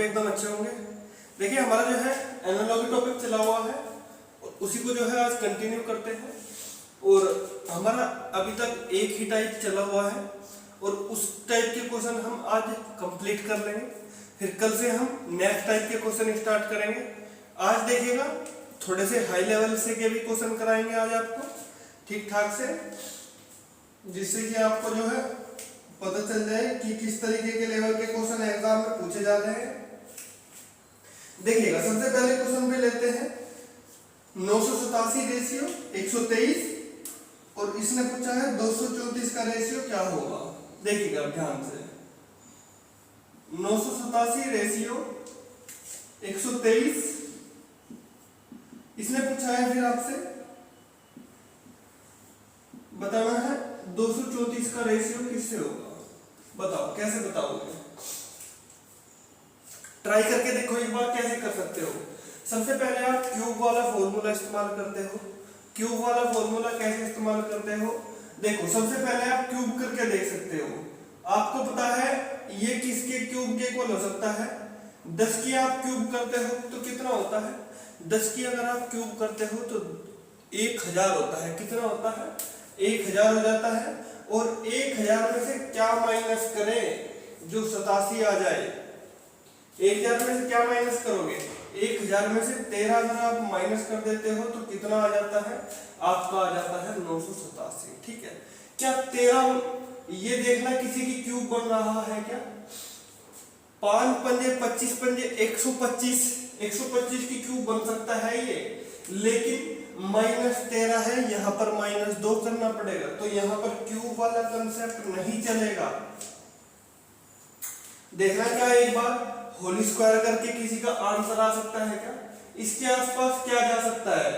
एकदम अच्छे होंगे। देखिए हमारा जो है एनालॉजी टॉपिक चला हुआ है, उसी को जो है आज कंटिन्यू करते हैं। और हमारा अभी तक एक ही टाइप चला हुआ है और उस टाइप के क्वेश्चन हम आज कंप्लीट कर लेंगे। फिर कल से हम नेक्स्ट टाइप के क्वेश्चन स्टार्ट करेंगे। आज देखिएगा थोड़े से हाई लेवल से के भी क्वेश्चन कराएंगे आज आपको ठीक ठाक से, जिससे कि आपको जो है पता चल जाए कि किस तरीके के लेवल के क्वेश्चन एग्जाम में पूछे जाते हैं। देखिएगा सबसे पहले क्वेश्चन पे लेते हैं 987 रेशियो 123 और इसने पूछा है 234 का रेशियो क्या होगा। देखिएगा ध्यान से 987 रेशियो 123 इसने पूछा है, फिर आपसे बताना है 234 का रेशियो किससे होगा। बताओ कैसे बताओगे, ट्राई करके देखो एक बार कैसे कर सकते हो। सबसे पहले आप क्यूब वाला फॉर्मूला इस्तेमाल करते हो। क्यूब वाला फॉर्मूला कैसे इस्तेमाल करते हो, देखो सबसे पहले आप क्यूब करके देख सकते हो। आपको पता है ये किसके क्यूब के इक्वल हो सकता है। 10 की आप क्यूब करते हो तो कितना होता है, 10 की अगर आप क्यूब करते हो तो 1000 होता है। कितना होता है, 1000 हो जाता है। और 1000 में से क्या माइनस करें, जो 87 आ जाए। 1000 में से क्या माइनस करोगे, 1000 में से 13 अगर आप माइनस कर देते हो तो कितना आ जाता है, आपका आ जाता है 987। ठीक है, क्या 13 ये देखना किसी की क्यूब बन रहा है क्या। 5 पंजे 25 पंजे 125 की क्यूब बन सकता है ये, लेकिन -13 है, यहाँ पर -2 करना पड़ेगा। तो यहाँ पर क्यूब वाला कंसेप्ट नहीं चलेगा। देखना क्या एक बार होल स्क्वायर करके किसी का आंसर आ सकता है क्या, इसके आसपास क्या जा सकता है,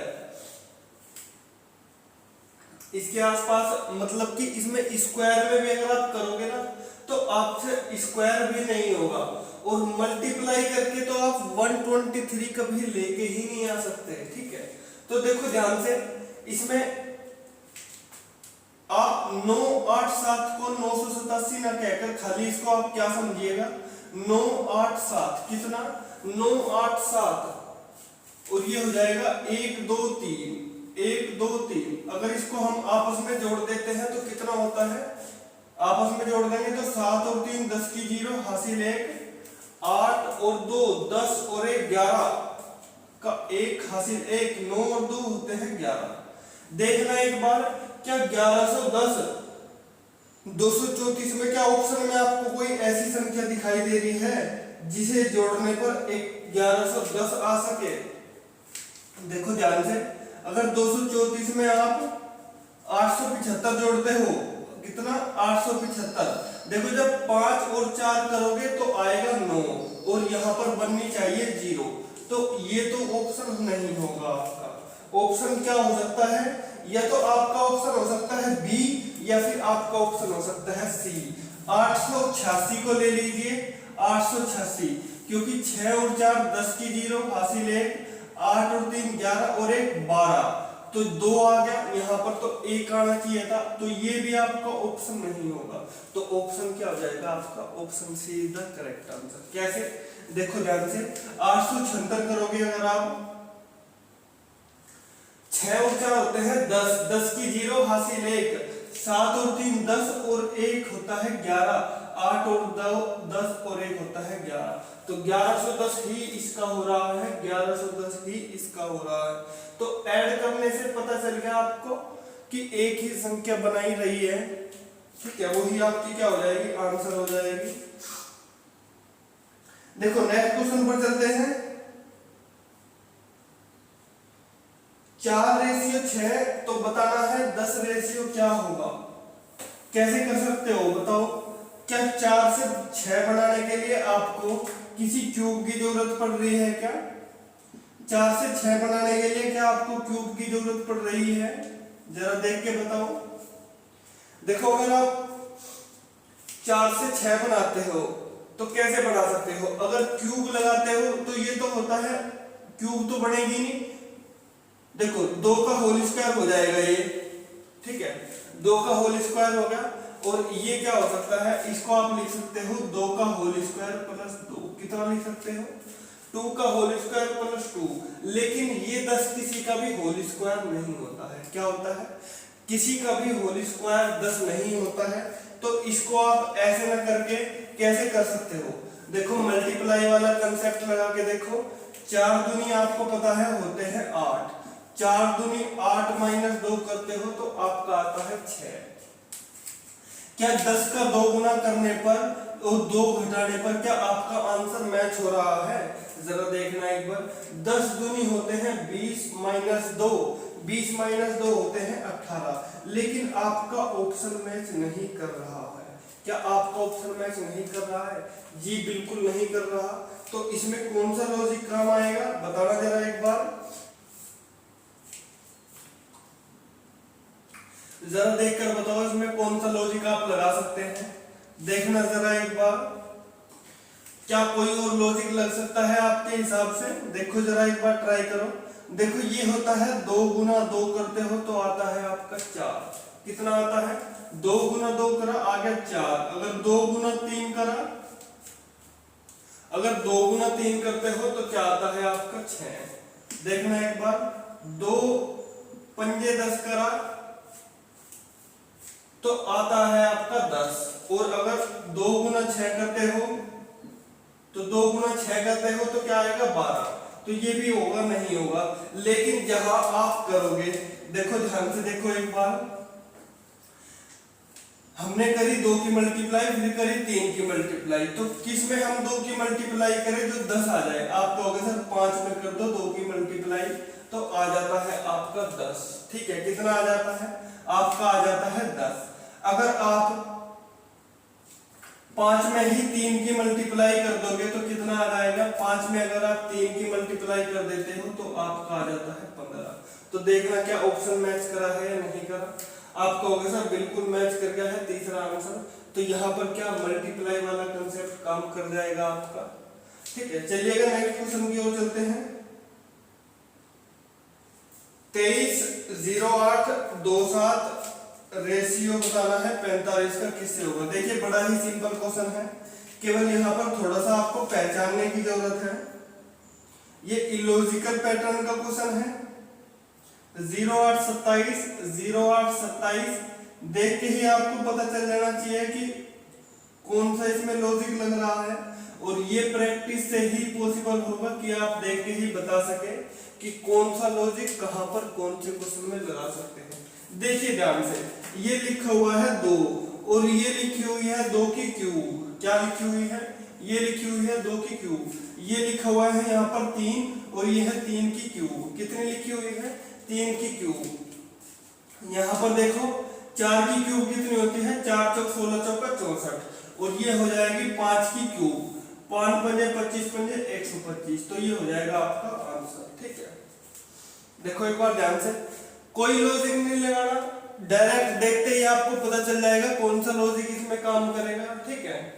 इसके आसपास मतलब कि इसमें स्क्वायर में भी अगर आप करोगे ना तो आपसे स्क्वायर भी नहीं होगा। और मल्टीप्लाई करके तो आप 123 कभी लेके ही नहीं आ सकते। ठीक है, तो देखो ध्यान से, इसमें आप 987 को 987 ना कहकर खाली इसको आप क्या समझिएगा, 987 कितना 987 और ये हो जाएगा 1 2 3 1 2 3। अगर इसको हम आपस में जोड़ देते हैं तो कितना होता है, आपस में जोड़ देंगे तो 7 और 3 10 की 0 हासिल 1, 8 और 2 10 और 1 11 का 1 हासिल 1, 9 और 2 होते हैं 11। देखना एक बार क्या 1110 234 में क्या ऑप्शन में आपको कोई ऐसी संख्या दिखाई दे रही है जिसे जोड़ने पर एक 1110 आ सके। देखो ध्यान से, अगर 234 में आप 875 जोड़ते हो, कितना 875, देखो जब 5 और 4 करोगे तो आएगा 9 और यहाँ पर बननी चाहिए 0। तो ये तो ऑप्शन नहीं होगा आपका। ऑप्शन क्या हो सकता है, या तो आपका ऑप्शन हो सकता है बी या फिर आपका ऑप्शन हो सकता है सी। 886 को ले लीजिए, 886, क्योंकि 6 और 4 10 की 0 हासिल 1, 8 और 3 11 और 1 12, तो 2 आ गया। यहाँ पर तो 1 आना चाहिए था, तो ये भी आपका ऑप्शन नहीं होगा। तो ऑप्शन क्या हो जाएगा आपका, option C is the correct answer. कैसे, देखो ध्यान से, 876 करोगे अगर आप, 6 और 4 होते हैं 10, 10 की 0 हासिल 1, 7 और 3 10 और 1 होता है 11, 8 और 2 10 और 1 होता है 11। तो 1110 ही इसका हो रहा है, 1110 ही इसका हो रहा है। तो ऐड करने से पता चल गया आपको कि एक ही संख्या बनाई रही है। ठीक है, वही आपकी क्या हो जाएगी, आंसर हो जाएगी। देखो नेक्स्ट क्वेश्चन पर चलते हैं। 4 रेशियो 6 तो बताना है 10 रेशियो क्या होगा। कैसे कर सकते हो बताओ, क्या 4 से 6 बनाने के लिए आपको किसी क्यूब की जरूरत पड़ रही है क्या, 4 से 6 बनाने के लिए क्या आपको क्यूब की जरूरत पड़ रही है, जरा देख के बताओ। देखो अगर आप 4 से 6 बनाते हो तो कैसे बना सकते हो, अगर क्यूब लगाते हो तो ये तो होता है, क्यूब तो बनेगी नहीं। देखो 2 का होल स्क्वायर हो जाएगा ये, ठीक है, 2 का होल स्क्वायर हो गया। और ये क्या हो सकता है, इसको आप लिख सकते हो 2 का होल स्क्वायर प्लस 2। कितना लिख सकते हो, 2 का होल स्क्वायर प्लस 2। लेकिन ये 10 किसी का भी होल स्क्वायर नहीं होता है। क्या होता है, किसी का भी होल स्क्वायर 10 नहीं होता है। तो इसको आप ऐसे ना करके कैसे कर सकते हो, देखो मल्टीप्लाई वाला कंसेप्ट लगा के देखो। 4 दूनी आपको पता है होते हैं 8, 4 दूनी 8 माइनस 2 करते हो तो आपका आता है 6। क्या 10 का 2 गुना करने पर और 2 घटाने पर क्या आपका आंसर मैच हो रहा है, जरा देखना एक बार। 10 दूनी होते हैं 20 माइनस 2, 20 माइनस 2 होते हैं 18। लेकिन आपका ऑप्शन मैच नहीं कर रहा है। क्या आपका ऑप्शन मैच नहीं कर रहा है, जी बिल्कुल नहीं कर रहा। तो इसमें कौन सा लॉजिक काम आएगा, बताना जरा एक बार, जरा देखकर बताओ इसमें कौन सा लॉजिक आप लगा सकते हैं। देखना जरा एक बार, क्या कोई और लॉजिक लग सकता है आपके हिसाब से, देखो जरा एक बार ट्राई करो। देखो ये होता है 2 गुना 2 करते हो तो आता है आपका 4। कितना आता है, 2 गुना 2 करा आ गया 4। अगर 2 गुना 3 करा, अगर 2 गुना 3 करते हो तो क्या आता है आपका 6। देखना एक बार, 2 पंजे 10 करा तो आता है आपका 10। और अगर 2 गुना 6 करते हो तो 2 गुना 6 करते हो तो क्या आएगा 12। तो ये भी होगा नहीं होगा। लेकिन जहां आप करोगे, देखो ध्यान से देखो एक बार, हमने करी 2 की मल्टीप्लाई, फिर करी 3 की मल्टीप्लाई। तो किस में हम 2 की मल्टीप्लाई करें जो 10 आ जाए। आप कहोगे सर 5 में कर दो 2 की मल्टीप्लाई, तो आ जाता है आपका 10। ठीक है, कितना आ जाता है आपका, आ जाता है 10। अगर आप 5 में ही 3 की मल्टीप्लाई कर दोगे तो कितना आ जाएगा, 5 में अगर आप 3 की मल्टीप्लाई कर देते हो तो आपका आ जाता है 15। तो देखना क्या ऑप्शन मैच करा है या नहीं करा। आप कहोगे सर बिल्कुल मैच कर गया है, तीसरा आंसर। तो यहाँ पर क्या मल्टीप्लाई वाला कंसेप्ट काम कर जाएगा आपका। ठीक है, चलिएगा नेक्स्ट क्वेश्चन की ओर चलते हैं। 23:08:27 रेशियो बताना है 45 का, किससे होगा। देखिए बड़ा ही सिंपल क्वेश्चन है, केवल यहाँ पर थोड़ा सा आपको पहचानने की जरूरत है। ये इलॉजिकल पैटर्न का क्वेश्चन है। 08:27 देख के ही आपको पता चल जाना चाहिए कि कौन सा इसमें लॉजिक लग रहा है। और ये प्रैक्टिस से ही पॉसिबल होगा कि आप देख के ही बता सके कि कौन सा लॉजिक कहां पर कौन से क्वेश्चन में लगा सकते हैं। देखिए ध्यान से, ये लिखा हुआ है 2 और ये लिखी हुई है 2 की क्यूब। क्या लिखी हुई है, ये लिखी हुई है 2 की क्यूब। ये लिखा हुआ है यहाँ पर 3 और ये है 3 की क्यूब। कितनी लिखी हुई है, 3 की क्यूब। यहाँ पर देखो 4 की क्यूब कितनी होती है, 4 चौक 16 चौका 64। और ये हो जाएगी 5 की क्यूब, 5 पंजे 25 पंजे 125। तो ये हो जाएगा आपका आंसर। ठीक है, देखो एक बार ध्यान से, कोई लॉजिक नहीं लगाना, डायरेक्ट देखते ही आपको पता चल जाएगा कौन सा लॉजिक इसमें काम करेगा। ठीक है,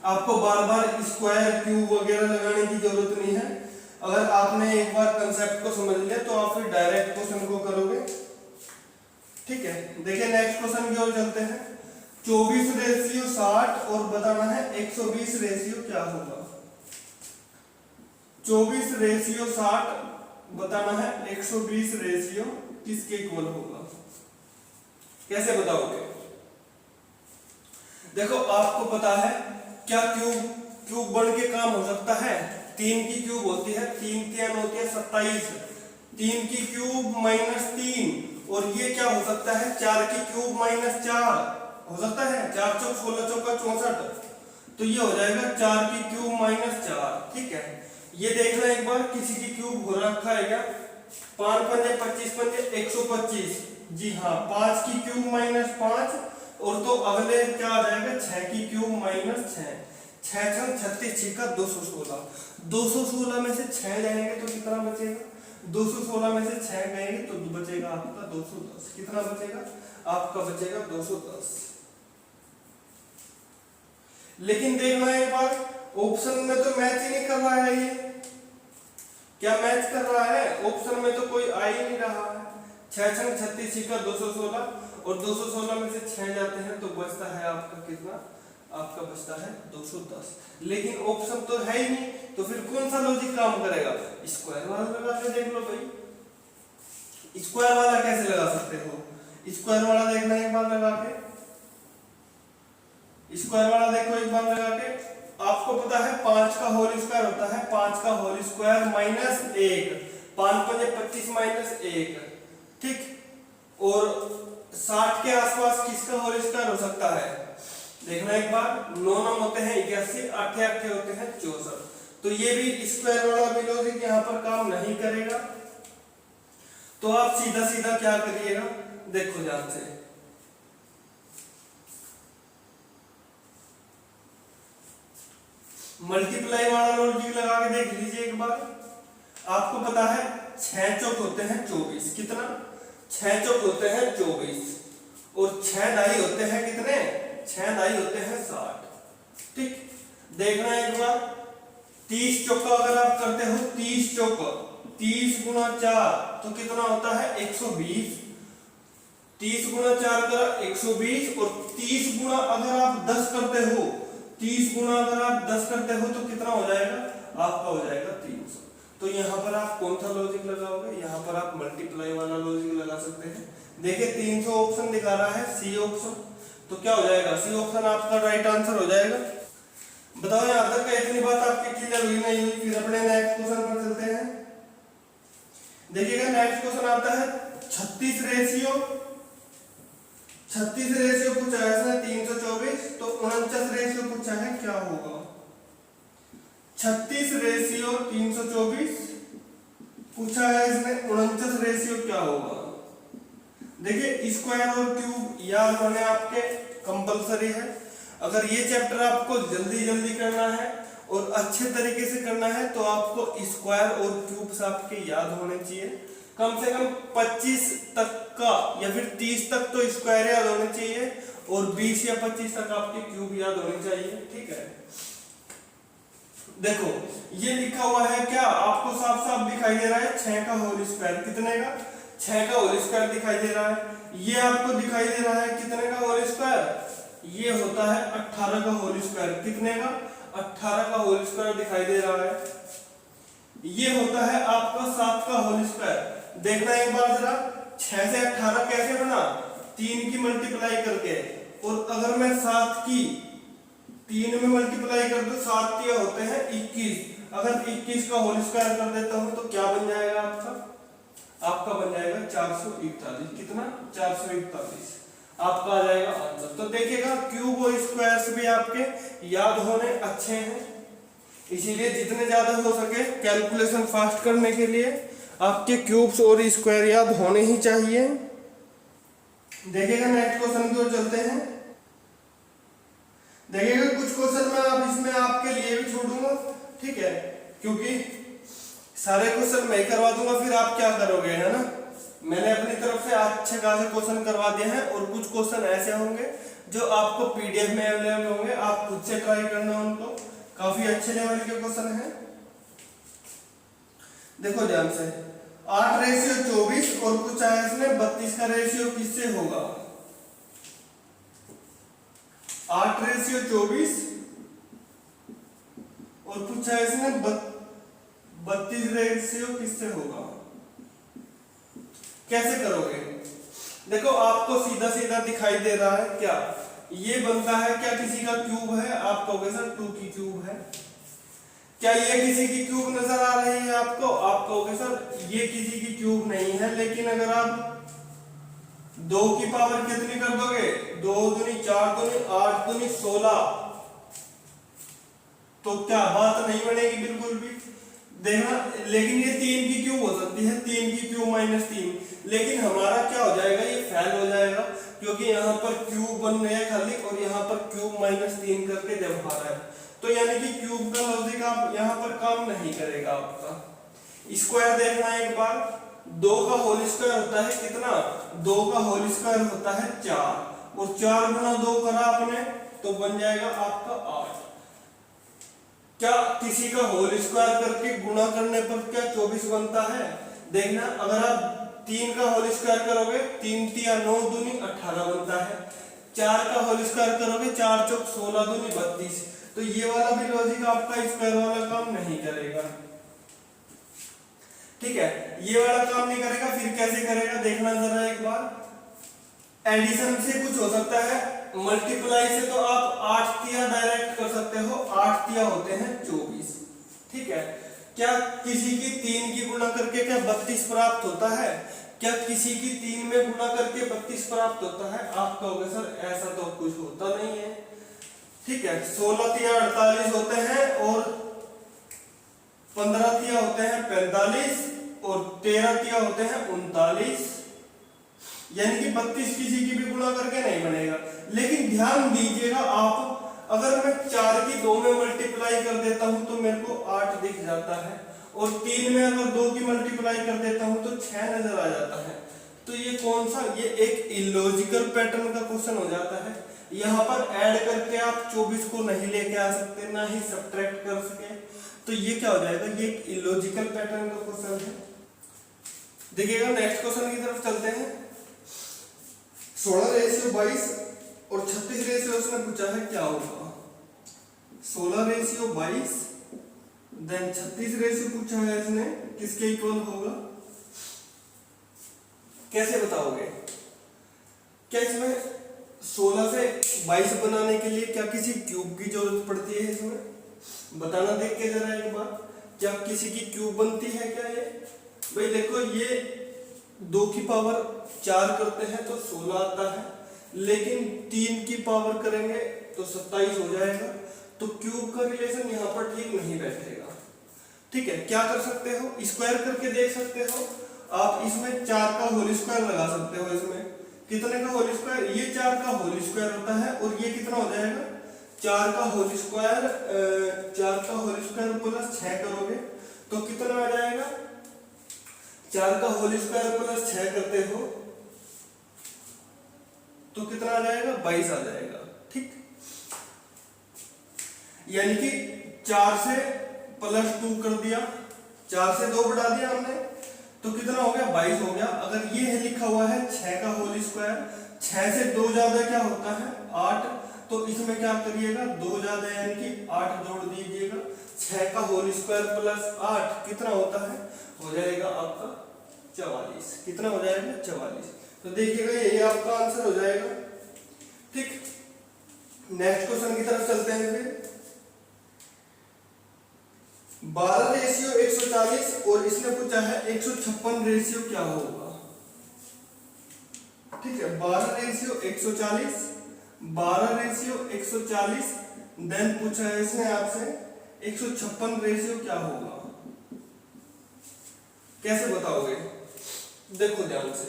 आपको बार बार स्क्वायर क्यूब वगैरह लगाने की जरूरत नहीं है। अगर आपने एक बार कंसेप्ट को समझ लिया तो आप फिर डायरेक्ट क्वेश्चन को करोगे। ठीक है, देखिए नेक्स्ट क्वेश्चन की ओर चलते हैं। 24:60 और बताना है 120 रेशियो क्या होगा। 24:60 बताना है 120 रेशियो किसके इक्वल होगा, कैसे बताओगे। देखो आपको पता है क्या क्यूब बन के काम हो सकता है। 3 की क्यूब होती है, 3 की n होती है 27, 3 की क्यूब -3। और ये क्या हो सकता है, 4 की क्यूब -4 हो सकता है, 4 चौक 16 चौका 64। तो ये हो जाएगा 4 की क्यूब -4। ठीक है, ये देखना एक बार, किसी की क्यूब हो रखा है क्या, 5 पंजे 25 पंजे 125। जी हाँ, 5 की क्यूब -5 और तो अगले क्या आ जाएगा, 6 की क्यूब -6। 6 छंग 36 छिका 216। 216 में से 6 जाएंगे तो कितना बचेगा, 216 में से 6 गएंगे तो बचेगा आपका 210। कितना बचेगा आपका, बचेगा 210। लेकिन देखना एक बार, ऑप्शन में तो मैच ही नहीं कर रहा है। ये क्या मैच कर रहा है, ऑप्शन में तो कोई आ ही नहीं रहा है। 6 छंग 36 छिका 216 और 216 में से 6 जाते हैं तो बचता है आपका कितना, आपका बचता है 210। लेकिन ऑप्शन तो है ही नहीं, तो फिर कौन सा लॉजिक काम करेगा, स्क्वायर वाला लगा के देख लो भाई। स्क्वायर वाला कैसे लगा सकते हो, स्क्वायर वाला देखना एक बार लगा के, स्क्वायर वाला देखो एक बार लगा के। आपको पता है 5 का होल स्क्वायर होता है 5 का होल स्क्वायर माइनस 1, 5 5 25 माइनस 1, ठीक। और 60 के आसपास किसका होल स्क्वायर हो सकता है, देखना एक बार। 9 9 होते हैं 81, 8 8 होते हैं 64। तो ये भी स्क्वायर वाला भी लॉजिक यहाँ पर काम नहीं करेगा। तो आप सीधा सीधा क्या करिएगा, देखो ध्यान से, मल्टीप्लाई वाला लॉजिक लगा के देख लीजिए एक बार। आपको पता है 6 चौक होते हैं 24, कितना, 6 चौक होते हैं 24, और 6 दाई होते हैं कितने, 6 दाई होते हैं 60, ठीक। देखना एक बार, 30 चौका अगर आप करते हो, 30 चौक 30 गुना 4 तो कितना होता है 120, 30 गुना 4 का 120, और 30 गुना अगर आप 10 करते हो, 30 गुना अगर आप 10 करते हो तो कितना हो जाएगा, आपका हो जाएगा 300। तो यहाँ पर आप कौन सा लॉजिक लगाओगे, यहाँ पर आप मल्टीप्लाई वाला लॉजिक लगा सकते हैं। देखिए 300 ऑप्शन दिखा रहा है, सी ऑप्शन, तो क्या हो जाएगा, सी ऑप्शन आपका राइट आंसर हो जाएगा। बताओ यहाँ तक इतनी बात आपकी क्लियर हुई नहीं हुई, फिर अपने नेक्स्ट क्वेश्चन पर चलते हैं। देखिएगा नेक्स्ट क्वेश्चन आता है 36 रेशियो पूछा है इसने 324, तो 49 रेशियो पूछा है, क्या होगा। 36 रेशियो 324 पूछा है इसने, 49 रेशियो क्या होगा। देखिए स्क्वायर और क्यूब याद होने आपके कंपलसरी है। अगर ये चैप्टर आपको जल्दी जल्दी करना है और अच्छे तरीके से करना है तो आपको स्क्वायर और क्यूब्स आपके याद होने चाहिए। कम से कम 25 तक का या फिर 30 तक तो स्क्वायर याद होने चाहिए, और 20 या 25 तक आपके क्यूब याद होने चाहिए, ठीक है। देखो ये लिखा हुआ है क्या, आपको साफ साफ दिखाई दे रहा है 6 का होल स्क्वायर, कितने का, 6 का होल स्क्वायर दिखाई दे रहा है। ये आपको दिखाई दे रहा है कितने का होल स्क्वायर, ये होता है 18 का होल स्क्वायर, कितने का, 18 का होल स्क्वायर दिखाई दे रहा है। ये होता है आपका 7 का होल स्क्वायर। देखना एक बार जरा, 6 से 18 कैसे बना, 3 की मल्टीप्लाई करके, और अगर मैं 7 की 3 में मल्टीप्लाई कर दूं, 7 के होते हैं 21, अगर 21 का होल स्क्वायर कर देता हूं तो क्या बन जाएगा आपका बन जाएगा 441, कितना, 441 आपका आ जाएगा आंसर। तो देखिएगा क्यूब और स्क्वायर्स भी आपके याद होने अच्छे हैं, इसीलिए जितने ज्यादा हो सके कैलकुलेशन फास्ट करने के लिए आपके क्यूब्स और स्क्वायर याद होने ही चाहिए। देखिएगा नेक्स्ट क्वेश्चन की ओर चलते हैं। देखिएगा कुछ क्वेश्चन मैं आप इसमें आपके लिए भी छोड़ूंगा, ठीक है, क्योंकि सारे क्वेश्चन मैं करवा दूंगा, फिर आप क्या करोगे, है ना। मैंने अपनी तरफ से अच्छे खासे क्वेश्चन करवा दिए हैं, और कुछ क्वेश्चन ऐसे होंगे जो आपको पीडीएफ में अवेलेबल होंगे, आप खुद से ट्राई करना उनको, काफी अच्छे लेवल के क्वेश्चन हैं। देखो ध्यान से, 8 रेशियो 24 और पूछा है इसने 32 का रेशियो किससे होगा। 8 रेशियो 24 और पूछा है इसने 32 रेशियो किससे होगा, कैसे करोगे। देखो आपको सीधा सीधा दिखाई दे रहा है क्या, ये बनता है क्या, किसी का क्यूब है, आप कहोगे सर 2 की क्यूब है। क्या ये किसी की क्यूब नजर आ रही है आपको, आप कहोगे सर ये किसी की क्यूब नहीं है। लेकिन अगर आप 2 की पावर कितनी कर दोगे, 2 दूनी 4 दूनी 8 दूनी 16, तो क्या बात नहीं बनेगी बिल्कुल भी, देखना। लेकिन ये 3 की क्यूब हो सकती है, 3 की क्यूब माइनस 3, लेकिन हमारा क्या हो जाएगा, ये फेल हो जाएगा, क्योंकि यहाँ पर क्यूब बन रहा है खाली, और यहाँ पर क्यूब माइनस 3 करके जब आ रहा है, तो यानी कि क्यूब का लॉजिक आप यहाँ पर काम नहीं करेगा आपका। स्क्वायर देखना एक बार, 2 का होल स्क्वायर होता है कितना, 2 का होल स्क्वायर होता है 4, और 4 गुना 2 करा आपने तो बन जाएगा आपका 8। क्या किसी का होल स्क्वायर करके गुणा करने पर क्या 24 बनता है। देखना अगर आप 3 का होल स्क्वायर करोगे 3 तिया 9 दूनी 18 बनता है। 4 का होल स्क्वायर करोगे 4 चौक 16 दूनी 32। तो ये वाला भी लॉजिक आपका स्क्वायर वाला काम नहीं करेगा। ठीक है, ये वाला काम नहीं करेगा। फिर कैसे करेगा देखना जरा एक बार। एडिशन से कुछ हो सकता है, मल्टीप्लाई से तो आप 8 तिया डायरेक्ट कर सकते हो। 8 तिया होते हैं 24। ठीक है, क्या किसी की 3 की गुणा करके क्या 32 प्राप्त होता है? क्या किसी की 3 में गुणा करके 32 प्राप्त होता है? आप कहोगे सर ऐसा तो कुछ होता नहीं है। ठीक है, 16 तिया 48 होते हैं और 15 तिया होते हैं 45 और 13 तिया होते हैं 39। यानी कि 32 किसी की भी गुणा करके नहीं बनेगा। लेकिन ध्यान दीजिएगा आप, अगर मैं 4 की 2 में मल्टीप्लाई कर देता हूं तो मेरे को 8 दिख जाता है, और 3 में अगर 2 की मल्टीप्लाई कर देता हूं तो 6 नजर आ जाता है। तो ये कौन सा, ये एक इलॉजिकल पैटर्न का क्वेश्चन हो जाता है। यहाँ पर ऐड करके आप 24 को नहीं लेके आ सकते, ना ही सब्ट्रैक्ट कर सके। तो ये क्या हो जाएगा, ये एक इलॉजिकल पैटर्न का क्वेश्चन है। देखिएगा नेक्स्ट क्वेश्चन की तरफ चलते हैं। 16 रेशियो 22 और 36 रेशियो उसने पूछा है क्या होगा। 16 रेशियो 22 देन 36 रेशियो पूछा है इसने, किसके इक्वल होगा, कैसे बताओगे? क्या इसमें 16 से 22 बनाने के लिए क्या किसी क्यूब की जरूरत पड़ती है? इसमें बताना देख के जरा एक बार, क्या किसी की क्यूब बनती है क्या? ये भाई देखो, ये 2 की पावर 4 करते हैं तो 16 आता है, लेकिन 3 की पावर करेंगे तो 27 हो जाएगा। तो क्यूब का रिलेशन यहाँ पर ठीक नहीं बैठेगा। ठीक है, क्या कर सकते हो, स्क्वायर करके देख सकते हो आप। इसमें 4 का होल स्क्वायर लगा सकते हो। इसमें कितने का होल स्क्वायर, ये 4 का होल स्क्वायर होता है, और ये कितना हो जाएगा 4 का होल स्क्वायर, 4 का होल स्क्वायर प्लस 6 करोगे तो कितना आ जाएगा, 4 का होल स्क्वायर प्लस 6 करते हो तो कितना आ जाएगा, 22 आ जाएगा। ठीक, यानी कि 4 से प्लस 2 कर दिया, 4 से 2 बढ़ा दिया हमने, तो कितना हो गया, 22 हो गया। अगर ये है लिखा हुआ है 6 का होल स्क्वायर, 6 से 2 ज्यादा क्या होता है 8, तो इसमें क्या करिएगा 2 ज्यादा यानी कि 8 जोड़ दीजिएगा। 6 का होल स्क्वायर प्लस 8 कितना होता है, हो जाएगा आपका 44। कितना हो जाएगा 44। तो देखिएगा यही आपका आंसर हो जाएगा। ठीक, नेक्स्ट क्वेश्चन की तरफ चलते हैं। फिर 12 रेशियो 140 और इसने पूछा है 156 रेशियो क्या होगा। ठीक है, 12 रेशियो 140, 12 रेशियो 140, देन पूछा है इसने आपसे 156 रेशियो क्या होगा। कैसे बताओगे, देखो ध्यान से,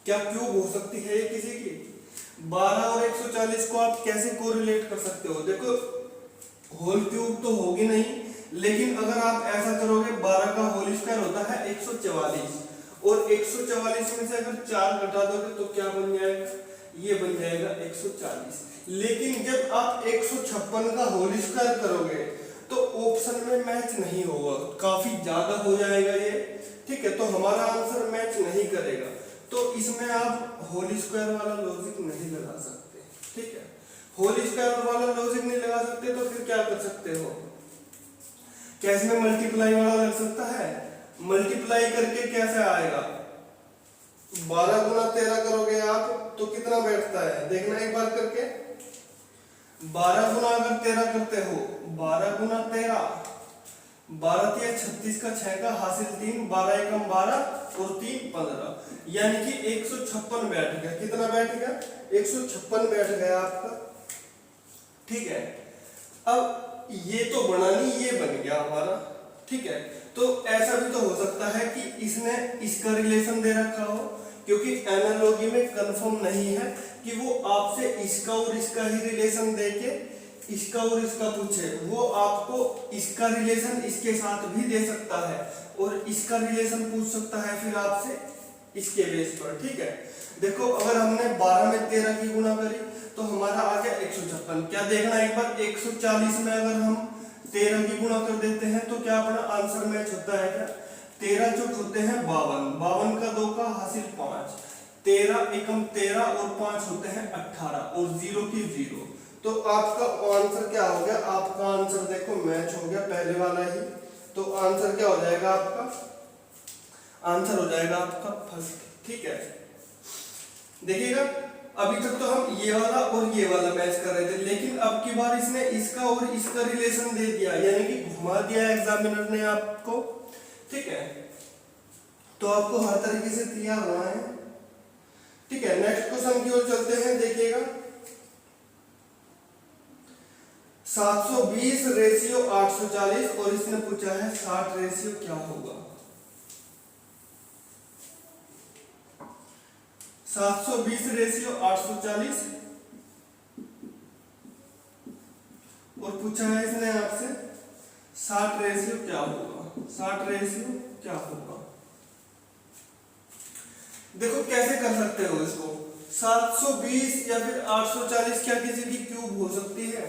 क्या क्यूब हो सकती है ये किसी की? 12 और 140 को आप कैसे कोरिलेट कर सकते हो? देखो होल क्यूब तो होगी नहीं, लेकिन अगर आप ऐसा करोगे 12 का होल स्क्वायर होता है 144, और 144 में से अगर 4 घटा दोगे तो क्या बन जाएगा, ये बन जाएगा 140। लेकिन जब आप 156 का होल स्क्वायर करोगे तो ऑप्शन में मैच नहीं होगा, काफी ज्यादा हो जाएगा ये। ठीक है, तो हमारा आंसर मैच नहीं करेगा, तो इसमें आप होल स्क्वायर वाला लॉजिक नहीं लगा सकते। ठीक है, होल स्क्वायर वाला लॉजिक नहीं लगा सकते तो फिर क्या कर सकते हो, क्या इसमें मल्टीप्लाई वाला लग सकता है? मल्टीप्लाई करके कैसे आएगा, 12 गुना 13 करोगे आप तो कितना बैठता है, देखना एक बार करके। 12 गुना अगर 13 करते हो, 12 गुना 13, 12 तिया 36 का 6 का हासिल 3, 12 एकम 12 और 3 15, यानी कि 156 बैठ गया। कितना बैठ गया, 156 बैठ गया आपका। ठीक है, अब ये तो बना नहीं, ये बन गया हमारा। ठीक है, तो ऐसा भी तो हो सकता है कि इसने इसका रिलेशन दे रखा हो, क्योंकि एनालॉजी में कंफर्म नहीं है कि वो आपसे इसका और इसका ही रिलेशन देके इसका और इसका पूछे। वो आपको इसका रिलेशन इसके साथ भी दे सकता है और इसका रिलेशन पूछ सकता है फिर आपसे इसके बेस पर। ठीक है, देखो अगर हमने 12 में 13 की गुणा करी तो हमारा आ गया 156। क्या देखना एक बार, 140 में अगर हम 13 की गुणा कर देते हैं तो क्या अपना आंसर मैच होता है क्या? 13 चौक होते हैं 52, 52 का 2 का हासिल 5, 13 एकम 13 और 5 होते हैं 18 और 0 की 0। तो आपका आंसर क्या हो गया? आपका आंसर देखो मैच हो गया पहले वाला ही। तो आंसर क्या हो जाएगा आपका? आंसर हो जाएगा आपका फर्स्ट। ठीक है, देखिएगा अभी तक तो हम ये वाला और ये वाला मैच कर रहे थे, लेकिन अब की बार इसने इसका और इसका रिलेशन दे दिया, यानी कि घुमा दिया एग्जामिनर ने आपको। ठीक है, तो आपको हर तरीके से तैयार होना है। ठीक है, नेक्स्ट क्वेश्चन की ओर चलते हैं। देखिएगा 720 रेशियो 840 और इसने पूछा है 60 रेशियो क्या होगा? 720 रेशियो 840 और पूछा है इसने आपसे 60 रेशियो क्या होगा? 60 रेशियो क्या होगा? देखो कैसे कर सकते हो इसको। 720 या फिर 840 क्या किसी की क्यूब हो सकती है?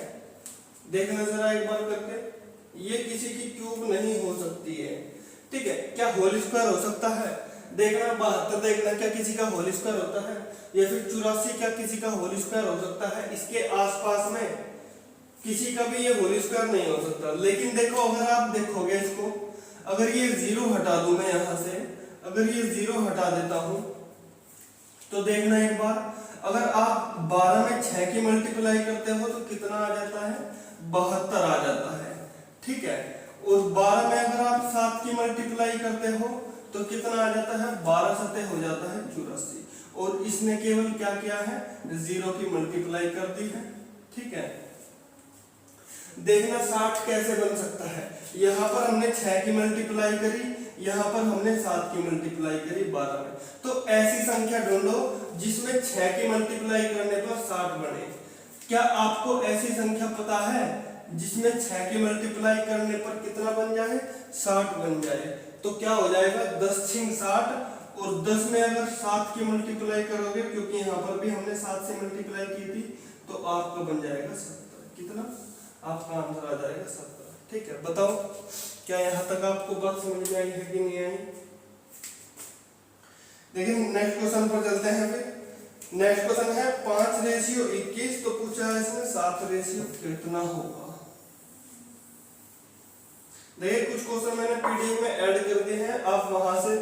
देखना जरा एक बार करके, ये किसी की क्यूब नहीं हो सकती है। ठीक है, क्या होल स्क्वायर हो सकता है? देखना 72 देखना क्या किसी का होल स्क्वायर होता है? या फिर 84 क्या किसी का होल स्क्वायर हो सकता है? इसके आसपास में किसी का भी ये होल स्क्वायर नहीं हो सकता। लेकिन देखो अगर आप देखोगे इसको, अगर ये 0 हटा दूं मैं यहां से, अगर ये 0 हटा देता हूं तो देखना एक बार, अगर आप 12 में 6 की मल्टीप्लाई करते हो तो कितना आ जाता है? 72 आ जाता है। ठीक है, और 12 में अगर आप 7 की मल्टीप्लाई करते हो तो कितना आ जाता है? 12 सते हो जाता है 84। और इसने केवल क्या किया है? 0 की मल्टीप्लाई कर दी है। ठीक है, देखना 60 कैसे बन सकता है। यहाँ पर हमने 6 की मल्टीप्लाई करी, यहाँ पर हमने 7 की मल्टीप्लाई करी 12 में। तो ऐसी संख्या ढूंढो जिसमें 6 की मल्टीप्लाई करने पर 60 बने। क्या आपको ऐसी संख्या पता है जिसमें 6 की मल्टीप्लाई करने पर कितना बन जाए? 60 बन जाए। तो क्या हो जाएगा? 10 छिंग 60 और 10 में अगर 7 की मल्टीप्लाई करोगे, क्योंकि यहाँ पर भी हमने 7 से मल्टीप्लाई की थी, तो आपका बन जाएगा 70। कितना? आपका आंसर आ जाएगा 70। ठीक है, बताओ क्या यहाँ तक आपको बात समझ में आई है कि नहीं आई? देखिए नेक्स्ट क्वेश्चन पर चलते हैं। फिर नेक्स्ट क्वेश्चन है 5 रेशियो 21। तो पूछा है इसमें 7 रेशियो कितना होगा? देखिए कुछ क्वेश्चन मैंने पीडीएफ में ऐड कर दिए हैं, आप वहां से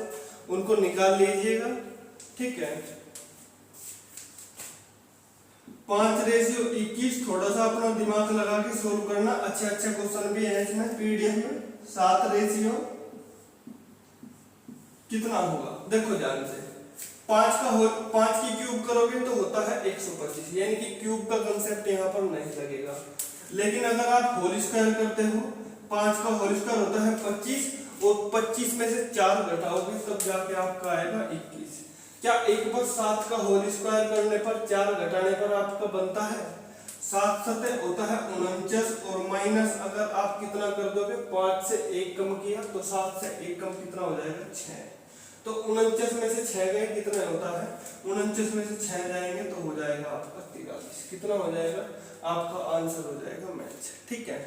उनको निकाल लीजिएगा। ठीक है, 5 रेशियो 21 थोड़ा सा अपना दिमाग लगा के सोल्व करना। अच्छे अच्छे क्वेश्चन भी है इसमें पीडीएफ में। 7 रेशियो कितना होगा? देखो ध्यान से, 5 की क्यूब करोगे तो होता है 125, यानी कि क्यूब का कंसेप्ट यहाँ पर नहीं लगेगा। लेकिन अगर आप होल स्क्वायर करते हो, 5 का होल स्क्वायर होता है 25 और 25 में से 4 घटाओगे तब जाके आपका आएगा 21। क्या एक बार 7 का होल स्क्वायर करने पर 4 घटाने पर आपका बनता है? 7 सते होता है 49 और माइनस अगर आप कितना कर दोगे, 5 से 1 कम किया तो 7 से 1 कम कितना हो जाएगा? 6। तो 49 में से 6 गए कितना होता है? 49 में से 6 जाएंगे तो हो जाएगा आपका 43। कितना हो जाएगा? आपका आंसर हो जाएगा मैच। ठीक है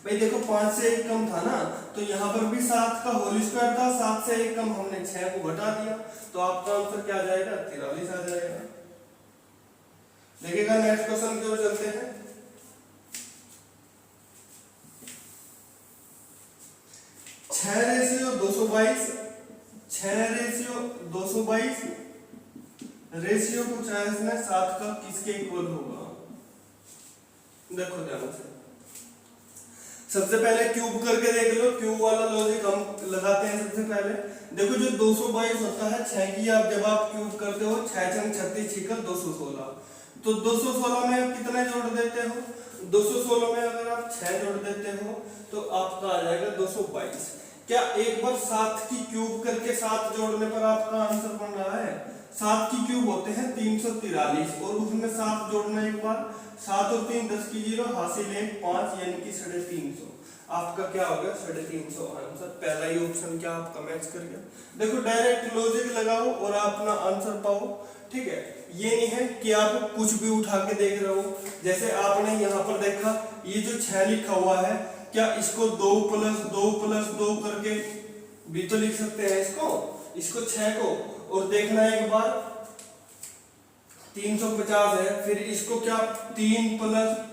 भाई, देखो 5 से 1 कम था ना, तो यहाँ पर भी 7 का होल स्क्वायर था, 7 से 1 कम हमने 6 को घटा दिया, तो आपका आंसर क्या आ जाएगा? 43 आ जाएगा। देखिएगा नेक्स्ट क्वेश्चन की ओर चलते हैं। 6 रेशियो 222, 6 रेशियो 222 रेशियो पूछा है इसने 7 का किसके इक्वल होगा? देखो ध्यान से, सबसे पहले क्यूब करके देख लो। क्यूब वाला लॉजिक हम लगाते हैं सबसे पहले। देखो जो 222 होता है, 6 की आप जब आप क्यूब करते हो, 6 छंग 36 छिकल 216, तो 216 में आप कितने जोड़ देते हो? 216 में अगर आप 6 जोड़ देते हो तो आपका आ जाएगा 222। क्या एक बार 7 की क्यूब करके 7 जोड़ने पर आपका आंसर बन रहा है? 7 की क्यूब होते हैं 343 और उसमें 7 जोड़ना एक बार, 7 और 3 10 की 0 हासिल 1 5 यानी कि 350। आपका क्या हो गया? 350 आंसर। पहला ही ऑप्शन क्या आपका मैच कर गया। देखो डायरेक्ट लॉजिक लगाओ और अपना आंसर पाओ। ठीक है, ये नहीं है कि आप कुछ भी उठा के देख रहे हो। जैसे आपने यहाँ पर देखा, ये जो 6 लिखा हुआ है, क्या इसको 2 + 2 + 2 करके भी तो लिख सकते हैं इसको 6 को, और देखना है एक बार 350 है, फिर इसको क्या 3 +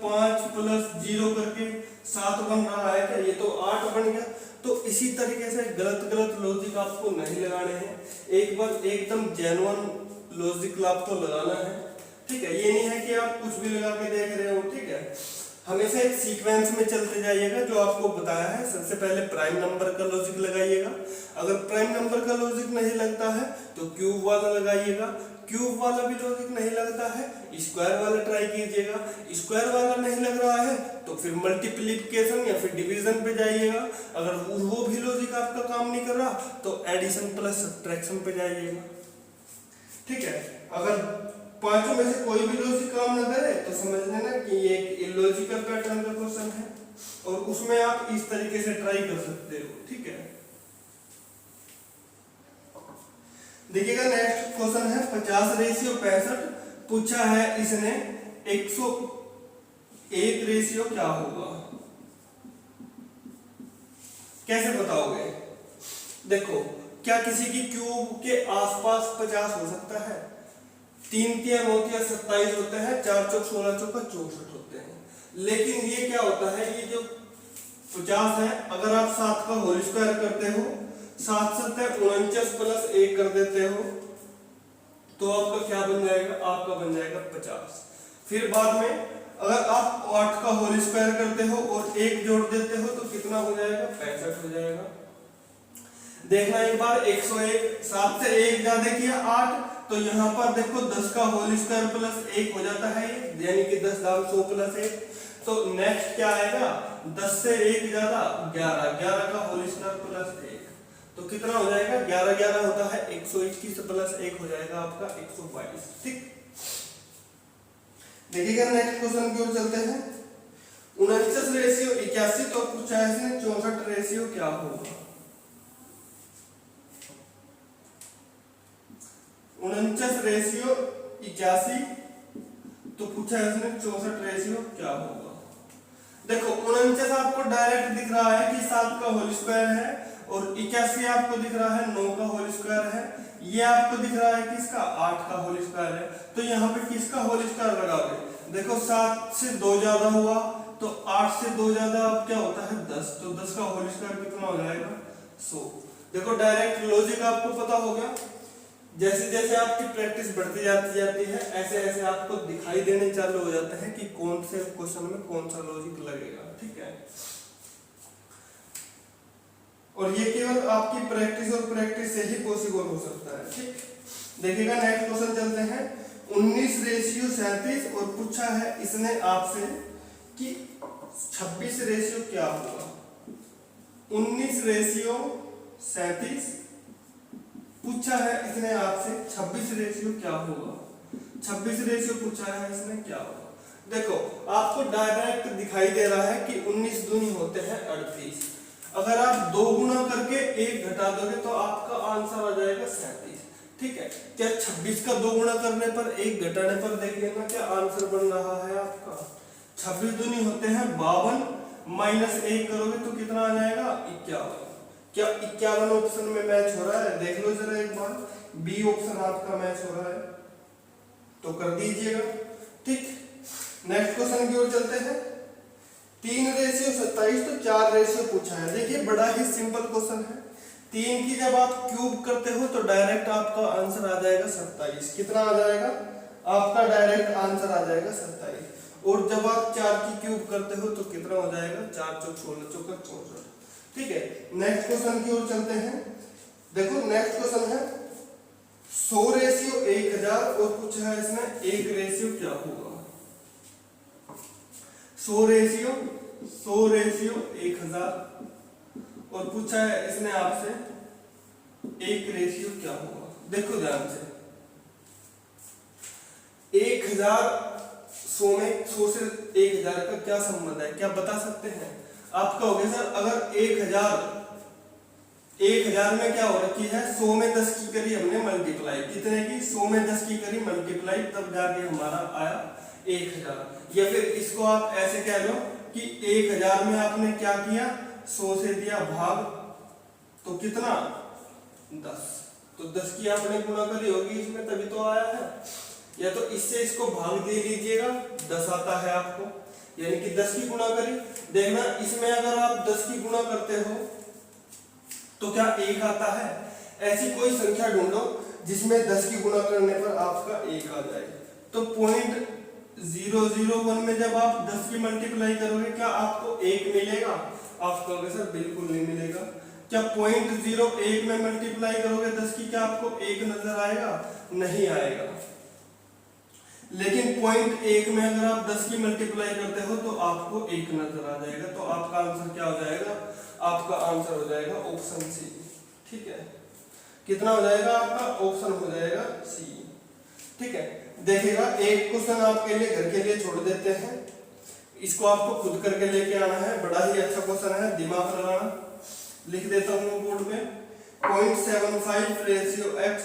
5 + 0 करके 7 बन रहा है, क्या ये तो 8 बन गया। तो इसी तरीके से गलत लॉजिक आपको नहीं लगाने हैं, एक बार एकदम जेन्युइन लॉजिक आपको लगाना है, ठीक है। ये नहीं है कि आप कुछ भी लगा के देख रहे हो, ठीक है। हमेशा एक सीक्वेंस में चलते जाइएगा जो आपको बताया है। सबसे पहले प्राइम नंबर का लॉजिक लगाइएगा, अगर प्राइम नंबर का लॉजिक नहीं लगता है तो क्यूब वाला लगाइएगा, क्यूब वाला भी लॉजिक नहीं लगता है स्क्वायर वाला ट्राई कीजिएगा, स्क्वायर वाला नहीं लग रहा है तो फिर मल्टीप्लिकेशन या फिर डिवीजन पे जाइएगा, अगर वो भी लॉजिक आपका काम नहीं कर रहा तो एडिशन प्लस सब्ट्रैक्शन पे जाइएगा, ठीक है। अगर पांचों में से कोई भी लॉजिक काम न करे तो समझ लेना कि ये एक इलॉजिकल पैटर्न का क्वेश्चन है, और उसमें आप इस तरीके से ट्राई कर सकते हो, ठीक है। देखिएगा नेक्स्ट क्वेश्चन है 50:65 पूछा है इसने 101 रेशियो क्या होगा, कैसे बताओगे। देखो क्या किसी की क्यूब के आसपास 50 हो सकता है, 3 × 9 = 27 होते हैं, 4 × 16 = 64 होते हैं, लेकिन ये क्या होता है, ये जो 50 है अगर आप 7 का होल स्क्वायर करते हो, 7 × 7 = 49 + 1 कर देते हो तो आपका क्या बन जाएगा, आपका बन जाएगा 50। फिर बाद में अगर आप 8 का होल स्क्वायर करते हो और 1 जोड़ देते हो तो कितना हो जाएगा, 65 हो जाएगा। देखना एक बार 101, 7 से 1 ज्यादा किया 8, तो यहाँ पर देखो 10 का होल स्क्वायर + 1 हो जाता है, यानी कि 10 दाम 100 + 1। तो नेक्स्ट क्या आएगा, 10 से 1 ज्यादा 11, 11 का होल स्क्वायर + 1, तो कितना हो जाएगा, 11 11 होता है 121 + 1 हो जाएगा आपका 122, ठीक। देखिएगा नेक्स्ट क्वेश्चन की ओर चलते हैं। 49:81 तो पूछा है इसने 64 क्या होगा। 49:81 तो पूछा है इसने 64 क्या होगा। देखो 49 आपको डायरेक्ट दिख रहा है कि 7 का होल स्क्वायर है, और 81 आपको दिख रहा है 9 का होल स्क्वायर है, ये आपको दिख रहा है किसका, 8 का होल स्क्वायर है। तो यहाँ पे किसका होल स्क्वायर लगाओगे, देखो 7 से 2 ज्यादा हुआ तो 8 से 2 ज्यादा अब क्या होता है 10, तो 10 का होल स्क्वायर कितना हो जाएगा 100। देखो डायरेक्ट लॉजिक आपको पता हो गया। जैसे जैसे आपकी प्रैक्टिस बढ़ती जाती है ऐसे ऐसे आपको दिखाई देने चालू हो जाता है कि कौन से क्वेश्चन में कौन सा लॉजिक लगेगा, ठीक है। और ये केवल आपकी प्रैक्टिस से ही पॉसिबल हो सकता है, ठीक। देखिएगा नेक्स्ट क्वेश्चन चलते हैं। 19:37 और पूछा है इसने आपसे कि 26 क्या होगा। 19:37 पूछा है इसने आपसे 26 क्या होगा। 26 पूछा है इसने क्या होगा। देखो आपको डायरेक्ट दिखाई दे रहा है कि 19 दूनी होते हैं 38। अगर आप 2 गुना करके 1 घटा दोगे तो आपका आंसर आ जाएगा 37, ठीक है। क्या 26 का 2 गुना करने पर 1 घटाने पर देख लेना क्या आंसर बन रहा है आपका। 26 दूनी होते हैं 52, -1 करोगे तो कितना आ जाएगा 51। क्या 51 ऑप्शन में मैच हो रहा है, देख लो जरा एक बार। बी ऑप्शन आपका मैच हो रहा है तो कर दीजिएगा, ठीक। नेक्स्ट क्वेश्चन की ओर चलते हैं। 3:27 तो 4 पूछा है। देखिए बड़ा ही सिंपल क्वेश्चन है। 3 की जब आप क्यूब करते हो तो डायरेक्ट आपका आंसर आ जाएगा 27। कितना आ जाएगा आपका डायरेक्ट आंसर आ जाएगा 27। और जब आप 4 की क्यूब करते हो तो कितना हो जाएगा 4 × 4 = 16, 64, ठीक है। नेक्स्ट क्वेश्चन की ओर चलते हैं। देखो नेक्स्ट क्वेश्चन है 100:1000 और पूछा है इसने 1 क्या होगा। 100:1000 और पूछा है इसने आपसे 1 क्या होगा। देखो ध्यान से 1000 100 में 100 से 1000 का क्या संबंध है, क्या बता सकते हैं आप। कहोगे सर अगर 1000 में क्या हो रखी है 100 में 10 की करी हमने मल्टीप्लाई, कितने की 100 में 10 की करी मल्टीप्लाई, तब जाके हमारा आया 1000। या फिर इसको आप ऐसे कह लो कि 1000 में आपने क्या किया, 100 से दिया भाग, तो कितना 10, तो 10 की आपने गुणा करी होगी इसमें, तभी तो आया है। या तो इससे इसको भाग दे लीजिएगा, 10 आता है आपको, यानी कि 10 की गुणा करी। देखना इसमें अगर आप 10 की गुणा करते हो तो क्या 1 आता है। ऐसी कोई संख्या ढूंढो जिसमें 10 की गुणा करने पर आपका 1 आ जाए। तो 0.001 में जब आप 10 की मल्टीप्लाई करोगे क्या आपको 1 मिलेगा? आप कहोगे सर बिल्कुल नहीं मिलेगा। क्या 0.01 में मल्टीप्लाई करोगे 10 की, क्या आपको 1 नजर आएगा? नहीं आएगा। लेकिन 0.1 में अगर आप 10 की मल्टीप्लाई करते हो तो आपको 1 नजर आ जाएगा। तो आपका आंसर क्या हो जाएगा? आपका आंसर हो जाएगा ऑप्शन सी। ठीक है, कितना हो जाएगा आपका? ऑप्शन हो जाएगा सी। ठीक है, देखिएगा एक क्वेश्चन आपके लिए घर के लिए छोड़ देते हैं, इसको आपको खुद करके लेके आना है। बड़ा ही अच्छा क्वेश्चन है, दिमाग लगाना। लिख देता हूँ बोर्ड में 0.75 रेशियो x,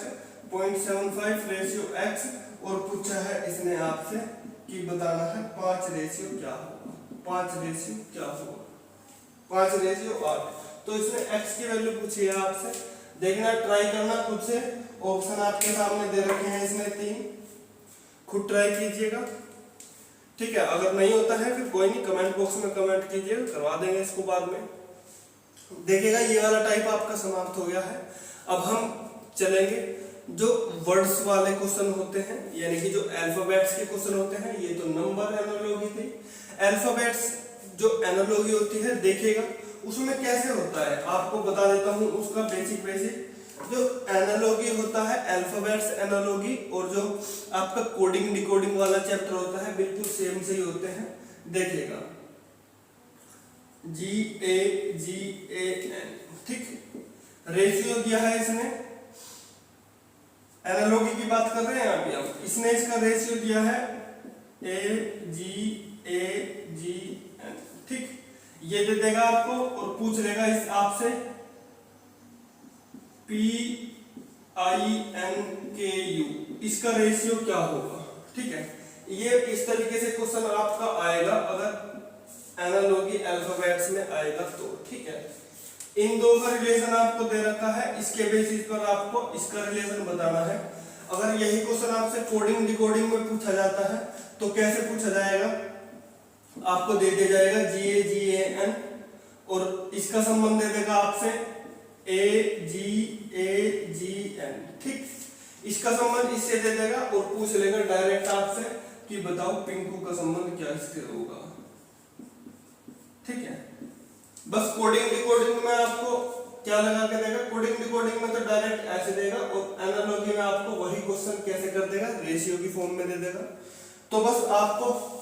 0.75 रेशियो x, और पूछा है इसने आपसे कि बताना है 5 रेशियो क्या होगा। 5 रेशियो क्या होगा? 5 रेशियो 8। तो इसने x की वैल्यू पूछी है आपसे। देखना, ट्राई करना खुद से। ऑप्शन आपके सामने दे रखे हैं इसने 3, खुद ट्राई कीजिएगा। ठीक है, अगर नहीं होता है फिर कोई नहीं, कमेंट बॉक्स में कमेंट कीजिएगा, करवा देंगे इसको बाद में। देखिएगा ये वाला टाइप आपका समाप्त हो गया है। अब हम चलेंगे जो वर्ड्स वाले क्वेश्चन होते हैं, यानी कि जो अल्फाबेट्स के क्वेश्चन होते हैं। ये तो नंबर एनालॉजी थी। अल्फाबेट्स जो एनालॉजी होती है, देखिएगा उसमें कैसे होता है, आपको बता देता हूं उसका बेसिक। जो एनालॉजी होता है, अल्फाबेट्स एनालॉजी, और जो आपका कोडिंग डिकोडिंग वाला चैप्टर होता है, बिल्कुल सेम से ही होते हैं। देखिएगा GAGAN, ठीक। रेशियो दिया है इसने, एनालॉजी की बात कर रहे हैं अभी हम। इसने इसका रेशियो दिया है AGAGN, ठीक। ये दे देगा आपको और पूछ लेगा इस आपसे PINKU, इसका रेशियो क्या होगा। ठीक है, ये इस तरीके से क्वेश्चन आपका आएगा अगर एनालॉजी अल्फाबेट्स में आएगा तो। ठीक है, इन दो का रिलेशन आपको दे रखा है, इसके बेसिस पर आपको इसका रिलेशन बताना है। अगर यही क्वेश्चन आपसे कोडिंग डिकोडिंग में पूछा जाता है तो कैसे पूछा जाएगा? आपको दे दिया जाएगा GAGAN, और इसका संबंध दे देगा आपसे AGAGN, ठीक। इसका संबंध इससे दे देगा और पूछ लेगा डायरेक्ट आपसे कि बताओ पिंकू का संबंध क्या इससे होगा। ठीक है, बस कोडिंग डिकोडिंग में आपको क्या लगा के देगा? कोडिंग डिकोडिंग में तो डायरेक्ट ऐसे देगा, और एनालॉजी में आपको वही क्वेश्चन कैसे कर देगा? रेशियो की फॉर्म में दे देगा। तो बस आपको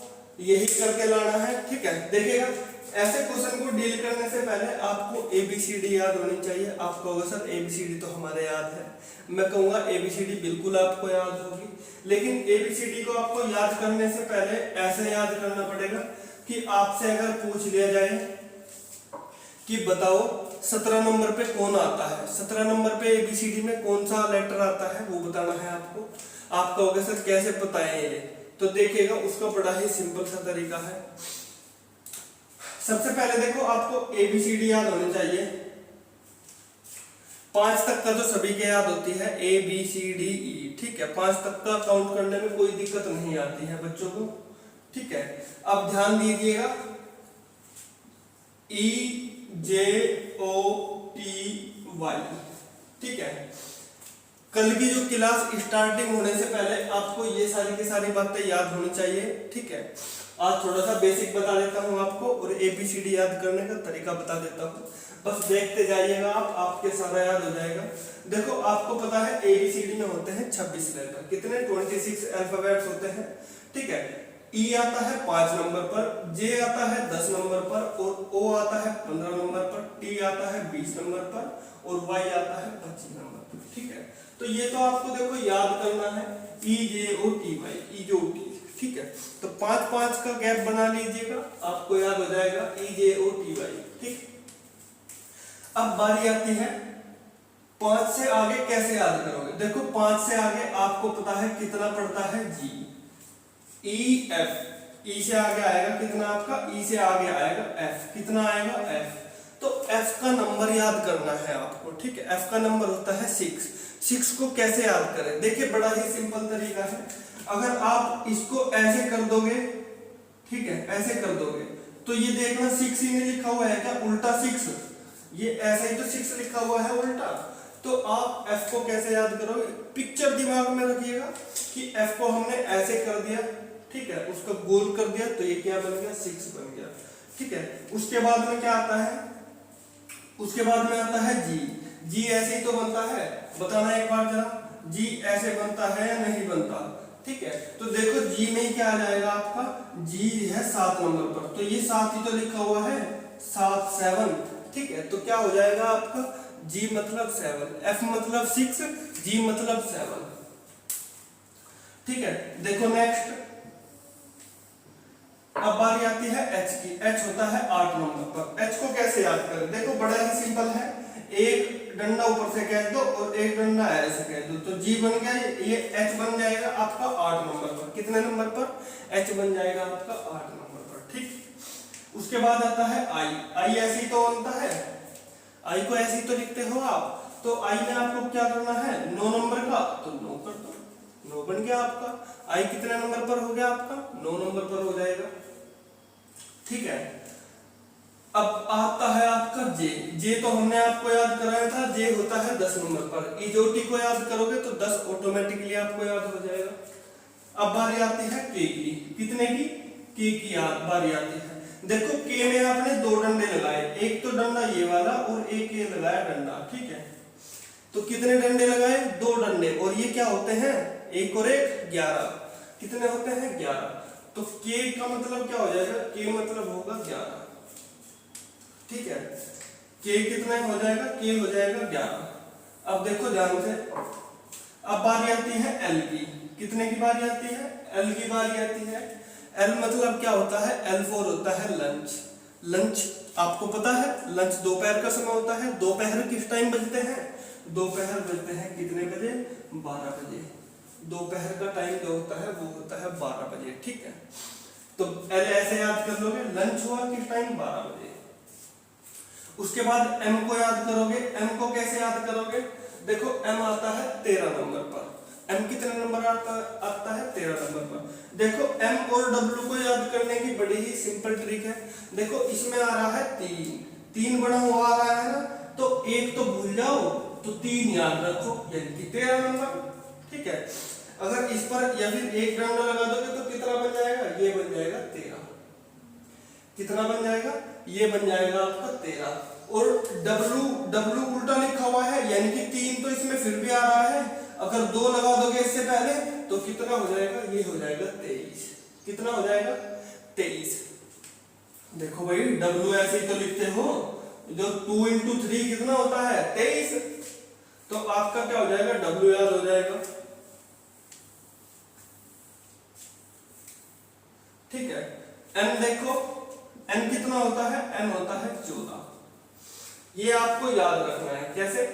यही करके लाना है। ठीक है, देखिएगा ऐसे क्वेश्चन को डील करने से पहले आपको ABCD याद होनी चाहिए। आप कहोगे सर ABCD तो हमारे याद है, मैं कहूँगा ABCD बिल्कुल आपको याद होगी, लेकिन ABCD को आपको याद करने से पहले ऐसे याद करना पड़ेगा कि आपसे अगर पूछ लिया जाए कि बताओ 17 नंबर पे कौन आता है, 17 नंबर पे ABCD में कौन सा लेटर आता है, वो बताना है आपको। आप कहोगे सर कैसे बताएं ये? तो देखिएगा उसका बड़ा ही सिंपल सा तरीका है। सबसे पहले देखो आपको ABCD याद होनी चाहिए। 5 तक का जो सभी के याद होती है ABCDE, ठीक है। 5 तक का काउंट करने में कोई दिक्कत नहीं आती है बच्चों को, ठीक है। अब ध्यान दीजिएगा EJOTY, ठीक है। कल की जो क्लास स्टार्टिंग होने से पहले आपको ये सारी की सारी बातें याद होनी चाहिए, ठीक है। आज थोड़ा सा बेसिक बता देता हूँ आपको और ABCD याद करने का तरीका बता देता हूँ, बस देखते जाइएगा आप, आपके सारा याद हो जाएगा। देखो आपको पता है ABCD में होते हैं 26 लेटर, कितने 26 अल्फाबेट्स होते हैं, ठीक है। E आता है 5 नंबर पर, J आता है 10 नंबर पर, और O आता है 15 नंबर पर, T आता है 20 नंबर पर, और Y आता है 25 नंबर पर, ठीक है। तो ये तो आपको देखो याद करना है EJOTY, ठीक है। तो 5-5 का गैप बना लीजिएगा, आपको याद हो जाएगा EJOTY, ठीक। अब बारी आती है 5 से आगे कैसे याद करोगे। देखो 5 से आगे आपको पता है कितना पड़ता है G, E, F, ई से आगे आएगा कितना आपका, ई से आगे आएगा एफ, कितना आएगा एफ। तो एफ का नंबर याद करना है आपको, ठीक है। एफ का नंबर होता है 6। 6 को कैसे याद करें, देखिए बड़ा ही सिंपल तरीका है। अगर आप इसको ऐसे कर दोगे, ठीक है, ऐसे कर दोगे तो ये देखना 6 ही में लिखा हुआ है क्या, उल्टा 6, ये ऐसा ही तो 6 लिखा हुआ है उल्टा। तो आप एफ को कैसे याद करोगे, पिक्चर दिमाग में रखिएगा कि एफ को हमने ऐसे कर दिया, ठीक है, उसका गोल कर दिया, तो ये क्या बन गया, 6 बन गया, ठीक है। उसके बाद में क्या आता है, उसके बाद में आता है जी। जी ऐसे ही तो बनता है, बताना एक बार जरा, जी ऐसे बनता है या नहीं बनता, ठीक है। तो देखो जी में क्या आ जाएगा आपका, जी है 7 नंबर पर, तो ये 7 ही तो लिखा हुआ है, 7 7, ठीक है। तो क्या हो जाएगा आपका, जी मतलब 7, एफ मतलब 6, जी मतलब 7, ठीक है। देखो नेक्स्ट, अब बारी आती है एच की। एच होता है 8 नंबर पर। एच को कैसे याद करें, देखो बड़ा ही सिंपल है, एक डंडा ऊपर से खींच दो और एक डंडा ऐसे खींच दो, तो जी बन गया, ये एच बन जाएगा आपका 8 नंबर पर। कितने नंबर पर, एच बन जाएगा आपका 8 नंबर पर, ठीक। उसके बाद आता है आई। आई ऐसे ही तो बनता है, आई को ऐसे ही तो लिखते हो आप, तो आई में आपको क्या करना है, 9 नंबर का, तो 9 कर दो, 9 बन गया आपका। आई कितने नंबर पर हो गया आपका, 9 नंबर पर हो जाएगा, ठीक है। अब आता है आपका जे। जे तो हमने आपको याद कराया था, जे होता है 10 नंबर पर। इजोटी को याद करोगे तो 10 ऑटोमेटिकली आपको याद हो जाएगा। अब बारी आती है के की, कितने की, के की याद बारी आती है। देखो के में आपने 2 डंडे लगाए, एक तो डंडा ये वाला और एक ये लगाया डंडा, ठीक है। तो कितने डंडे लगाए, 2 डंडे, और ये क्या होते हैं, 1 और 1 11, कितने होते हैं 11। तो के का मतलब क्या हो जाएगा, के मतलब होगा 11, ठीक है। के कितना हो जाएगा, के हो जाएगा 11। अब देखो ध्यान से, अब बारी आती है एल की। कितने की बारी आती है, एल की बारी आती है। एल मतलब क्या होता है, एल फॉर होता है लंच। लंच आपको पता है, लंच दोपहर का समय होता है। दोपहर किस टाइम बजते हैं, दोपहर बजते हैं कितने बजे, 12 बजे। दोपहर का टाइम जो होता है वो होता है 12 बजे, ठीक है। तो एल ऐसे याद कर लोगे, लंच हुआ किस टाइम, 12 बजे। उसके बाद एम को याद करोगे। एम को कैसे याद करोगे, देखो एम आता है 13 नंबर पर। एम कितने नंबर आता है 13 नंबर पर। देखो एम और डब्ल्यू को याद करने की बड़ी ही सिंपल ट्रिक है। देखो इसमें आ रहा है 3 बड़ा हुआ आ रहा है ना, तो एक तो भूल जाओ तो 3 याद रखो, यानी कि 13 नंबर, ठीक है। अगर इस पर या फिर एक डंडा लगा दोगे तो कितना बन जाएगा, ये बन जाएगा 13। कितना बन जाएगा, ये बन जाएगा आपका 13। और डब्ल्यू उल्टा लिखा हुआ है, यानी कि 3 तो इसमें फिर भी आ रहा है, अगर 2 लगा दोगे इससे पहले तो कितना हो जाएगा, ये हो जाएगा 23। कितना हो जाएगा, 23। देखो भाई डब्ल्यू ऐसे ही तो लिखते हो, जो 2 × 3 कितना होता है 23, तो आपका क्या हो जाएगा, डब्ल्यू याद हो जाएगा, ठीक है। एन देखो, एन कितना होता है, एन होता है 14। ये आपको याद रखना है, कैसे,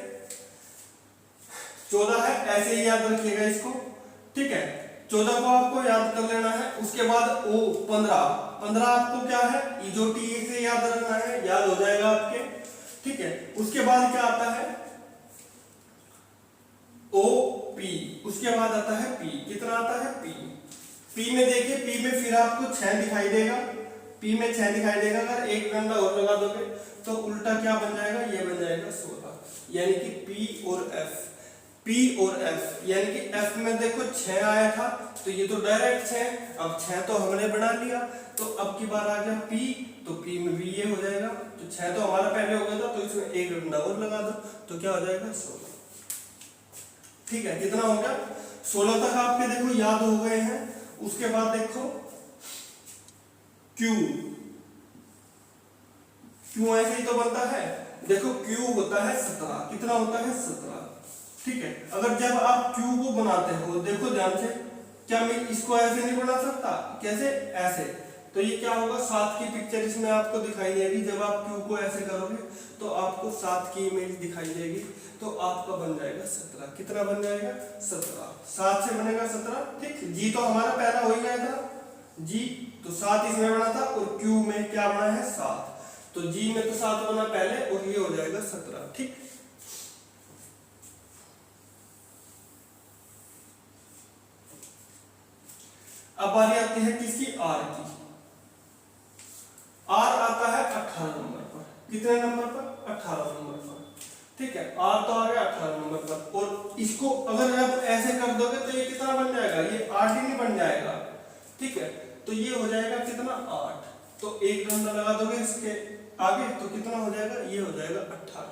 14 है ऐसे ही याद रखिएगा इसको, ठीक है। 14 को आपको याद कर लेना है। उसके बाद ओ 15 आपको क्या है, इजोटी से याद रखना है, याद हो जाएगा आपके, ठीक है। उसके बाद क्या आता है, ओ पी। उसके बाद आता है पी। कितना आता है, पी। पी में देखिए, पी में फिर आपको 6 दिखाई देगा, पी में 6 दिखाई देगा। अगर एक डंडा और लगा दोगे तो उल्टा क्या बन जाएगा, ये बन जाएगा 16, यानी कि पी और एफ। पी और एफ, यानी कि एफ में देखो 6 आया था, तो ये तो डायरेक्ट 6, अब 6 तो हमने बना लिया, तो अब की बार आ गया पी, तो पी में भी ये हो जाएगा। तो 6 तो हमारा पहले हो गया था, तो इसमें एक डंडा और लगा दो, तो क्या हो जाएगा 16, ठीक है। कितना हो गया, 16 तक आपके देखो याद हो गए हैं। उसके बाद देखो क्यू। क्यू ऐसे ही तो बनता है, देखो क्यू होता है 17। कितना होता है, 17, ठीक है। अगर जब आप क्यू को बनाते हो, देखो ध्यान से, क्या मैं इसको ऐसे नहीं बना सकता, कैसे, ऐसे, तो ये क्या होगा, 7 की पिक्चर इसमें आपको दिखाई देगी। जब आप क्यू को ऐसे करोगे तो आपको 7 की इमेज दिखाई देगी, तो आपका बन जाएगा 17। कितना बन जाएगा, 17। 7 से बनेगा 17, ठीक। जी तो हमारा पहला हो ही गया था, जी तो 7 इसमें बना था और Q में क्या बना है 7, तो G में तो 7 बना पहले और ये हो जाएगा 17। ठीक, अब बारी आती है किसकी, R की। R आता है 18 नंबर पर, कितने नंबर पर, 18 नंबर पर। ठीक है, R तो आ गया 18 नंबर पर, और इसको अगर आप ऐसे कर दोगे तो ये कितना बन जाएगा, ये 8 ही नहीं बन जाएगा। ठीक है, तो ये हो जाएगा कितना 8, तो एक डंडा लगा दोगे इसके आगे तो कितना हो जाएगा, ये हो जाएगा 18।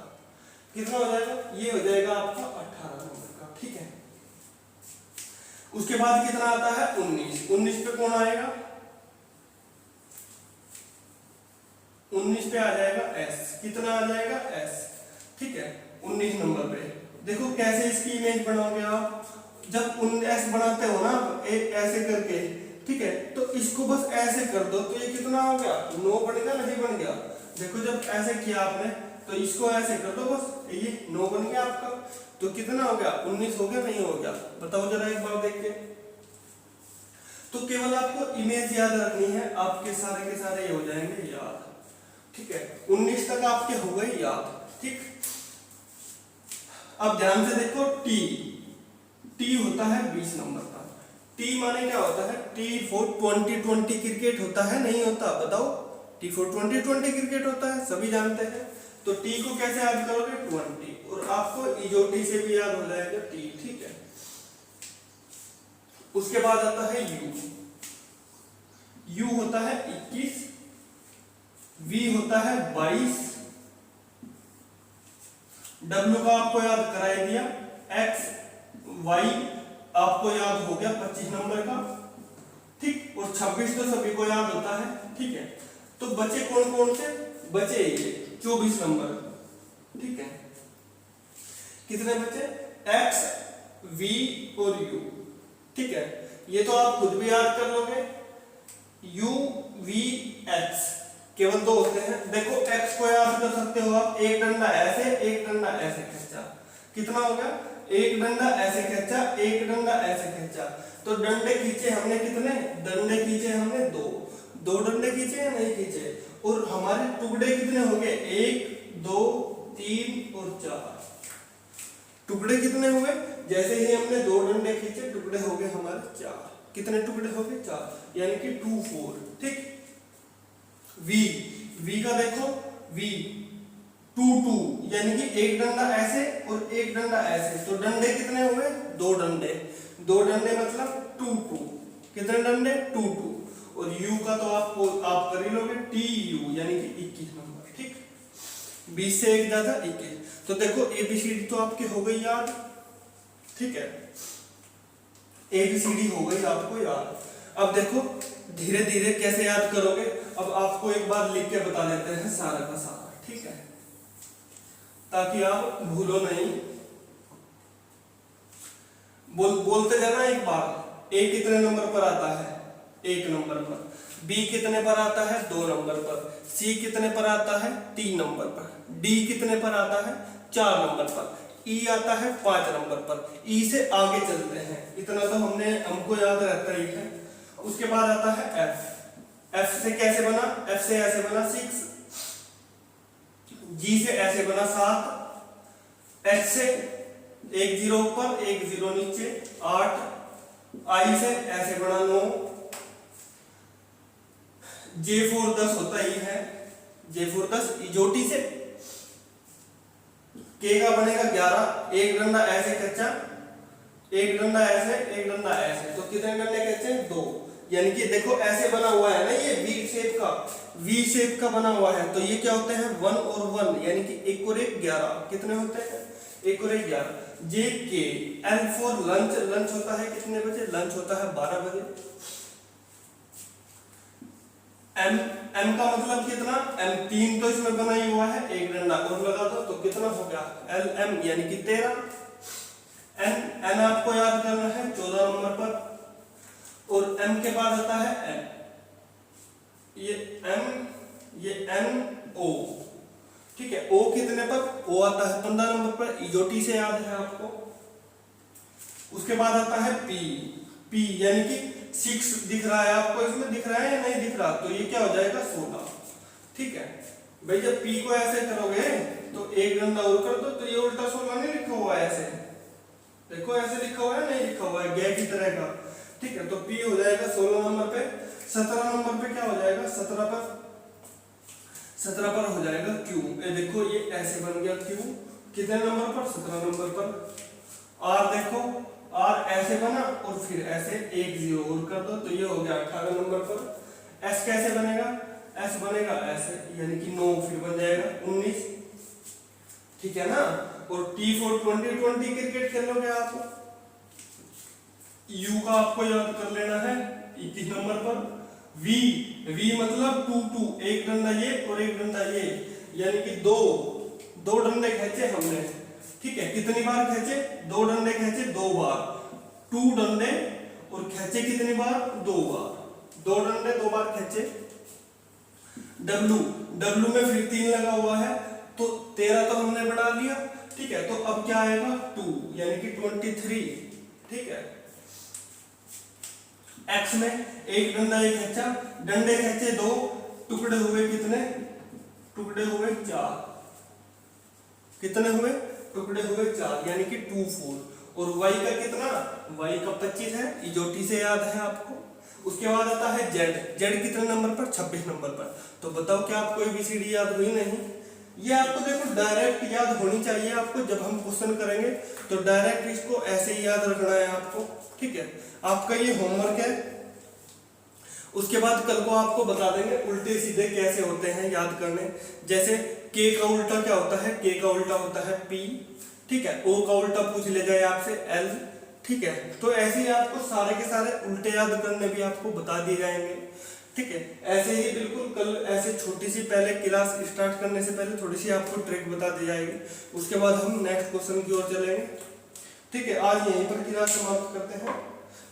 कितना हो जाएगा, ये हो जाएगा आपका 18 नंबर का। ठीक है, उसके बाद कितना आता है 19, 19 पे कौन आएगा, 19 पे आ जाएगा S, कितना आ जाएगा S। ठीक है, 19 नंबर पे देखो कैसे इसकी इमेज बनाओगे आप, जब S बनाते हो ना एक ऐसे करके, ठीक है, तो इसको बस ऐसे कर दो तो ये कितना हो गया 9 बन गया, नहीं बन गया। देखो जब ऐसे किया आपने तो इसको ऐसे कर दो बस, ये 9 बन गया आपका, तो कितना हो गया 19 हो गया, नहीं हो गया, बताओ जरा एक बार देख के। तो केवल आपको इमेज याद रखनी है, आपके सारे के सारे ये हो जाएंगे याद। ठीक है, 19 तक आपके हो गए याद। ठीक, अब ध्यान से देखो टी होता है 20 नंबर का। टी माने क्या होता है, टी फॉर 2020 क्रिकेट होता है, नहीं होता, बताओ, टी फॉर 2020 क्रिकेट होता है, सभी जानते हैं। तो टी को कैसे याद करोगे 20, और आपको इजोटी से भी याद हो जाएगा टी। ठीक है, उसके बाद आता है यू होता है 21, वी होता है 22, डब्ल्यू का आपको याद कराई दिया, एक्स वाई आपको याद हो गया 25 नंबर का। ठीक, और 26 तो सभी को याद होता है। ठीक है, तो बचे कौन कौन से, बचे ये 24 नंबर। ठीक है, कितने बचे, एक्स वी और यू। ठीक है, ये तो आप खुद भी याद कर लोगे, यू वी एक्स केवल 2 होते हैं। देखो x को याद कर सकते हो आप, एक डंडा ऐसे, एक डंडा ऐसे खींचा, कितना हो गया, एक डंडा ऐसे खींचा, एक डंडा ऐसे खींचा, तो डंडे खींचे हमने कितने, डंडे खींचे हमने 2 डंडे खींचे या नहीं खींचे, और हमारे टुकड़े कितने हो गए, 1 2 3 और 4। टुकड़े कितने हो गए, जैसे ही हमने 2 डंडे खींचे टुकड़े हो गए हमारे 4। कितने टुकड़े हो गए, 4, यानी कि 2 4। ठीक, वी का देखो, वी 2 2 यानी कि एक डंडा ऐसे और एक डंडा ऐसे, तो डंडे कितने हुए, 2 डंडे, 2 डंडे मतलब 2 2, कितने डंडे 2 2, और यू का तो आप कर ही लोगे टी यू यानी कि 21 नंबर। ठीक, 20 से 1 ज्यादा 21, तो देखो एबीसीडी तो आपके हो गई याद। ठीक है, एबीसीडी हो गई आपको याद। अब देखो धीरे धीरे कैसे याद करोगे, अब आपको एक बार लिख के बता देते हैं सारा का सारा। ठीक है, ताकि आप भूलो नहीं, बोलते जाना एक बार। ए कितने नंबर पर आता है, 1 नंबर पर। बी कितने पर आता है, 2 नंबर पर। सी कितने पर आता है, 3 नंबर पर। डी कितने पर आता है, 4 नंबर पर। ई आता है 5 नंबर पर। ई से आगे चलते हैं, इतना तो हमको याद रहता ही है। उसके बाद आता है एफ। एफ से कैसे बना, एफ से ऐसे बना 6, जी से ऐसे बना 7, एच से 1 0 ऊपर 1 0 नीचे 8, आई से ऐसे बना 9, जे 4 10 होता ही है, जे 4 10। इजोटी से के का बनेगा 11, एक डंडा ऐसे खींचा, एक डंडा ऐसे, एक डंडा ऐसे, तो कितने डंडे खींचे 2, यानी कि देखो ऐसे बना हुआ है ना, ये वी शेप का बना हुआ है, तो ये क्या होते हैं 1 और 1 यानी कि 1 और 1 11, कितने होते हैं 1 और 1 11। जे के एल फॉर लंच, लंच होता है कितने बजे, लंच होता है 12 बजे। एम का मतलब कितना, एम 3 तो इसमें बना ही हुआ है, एक डंडा और लगा दो तो कितना हो गया एल एम यानी कि 13। एन आपको याद करना है 14 नंबर पर, और एम के बाद आता है एन, ये एम ये एन ओ। ठीक है, ओ कितने पर, ओ आता है 15 नंबर पर, इजोटी से याद है आपको। उसके बाद आता है पी, पी यानी कि 6 दिख रहा है आपको, इसमें दिख रहा है या नहीं दिख रहा, तो ये क्या हो जाएगा 16। ठीक है भाई, जब p को ऐसे करोगे तो एक डंडा और कर दो, तो ये उल्टा 16 नहीं लिखा हुआ है ऐसे, देखो ऐसे लिखा हुआ है नहीं लिखा हुआ है गै की तरह का। ठीक है, तो p हो जाएगा 16 नंबर पे। 17 नंबर पे क्या हो जाएगा, 17 पर हो जाएगा q। ये देखो ये ऐसे बन गया q, कितने नंबर पर, 17 नंबर पर। r देखो r ऐसे बना और फिर ऐसे एक 0 और कर दो, तो ये हो गया 18 नंबर पर। s कैसे बनेगा, s बनेगा ऐसे, यानी कि 9 फिर बन जाएगा 19। ठीक है ना। और t for 2020 क्रिकेट खेलोगे आप, u का आपको याद कर लेना है 21 नंबर पर। v मतलब 2 एक डंडा ये और एक डंडा ये, यानी कि दो डंडे खींचे हमने। ठीक है, कितनी बार खींचे, 2 डंडे खींचे 2 बार, 2 डंडे और खींचे कितनी बार, 2 बार, 2 डंडे 2 बार खींचे। w में फिर 3 लगा हुआ है, तो 13 तो हमने बढ़ा लिया। ठीक है, तो अब क्या आएगा 2, यानी कि 23। ठीक है, x में एक डंडा ये खींचा, डंडे खींचे 2, टुकड़े हुए कितने, टुकड़े हुए 4, कितने हुए, टुकड़े हुए 4, यानी कि 2 4। और y का कितना, y का 25 है, इजोटी से याद है आपको। उसके बाद आता है z कितने नंबर पर, 26 नंबर पर। तो बताओ क्या आपको ABCD याद हुई नहीं, ये आपको देखो डायरेक्ट याद होनी चाहिए आपको, जब हम क्वेश्चन करेंगे तो डायरेक्ट इसको ऐसे ही याद रखना है आपको। ठीक है, आपका ये होमवर्क है। उसके बाद कल को आपको बता देंगे उल्टे सीधे कैसे होते हैं याद करने। जैसे k का उल्टा क्या होता है, k का उल्टा होता है p। ठीक है, o का उल्टा पूछ ले जाए आपसे l। ठीक है, तो ऐसे ही आपको सारे के सारे उल्टे याद करने भी आपको बता दिए जाएंगे। ठीक है, ऐसे ही बिल्कुल कल ऐसे छोटी सी पहले क्लास स्टार्ट करने से पहले थोड़ी सी आपको ट्रिक बता दी जाएगी, उसके बाद हम नेक्स्ट क्वेश्चन की ओर चलेंगे। ठीक है, आज यहीं पर क्लास समाप्त करते हैं।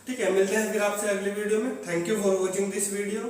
ठीक है, मिलते हैं फिर आपसे अगली वीडियो में। Thank you for watching this video.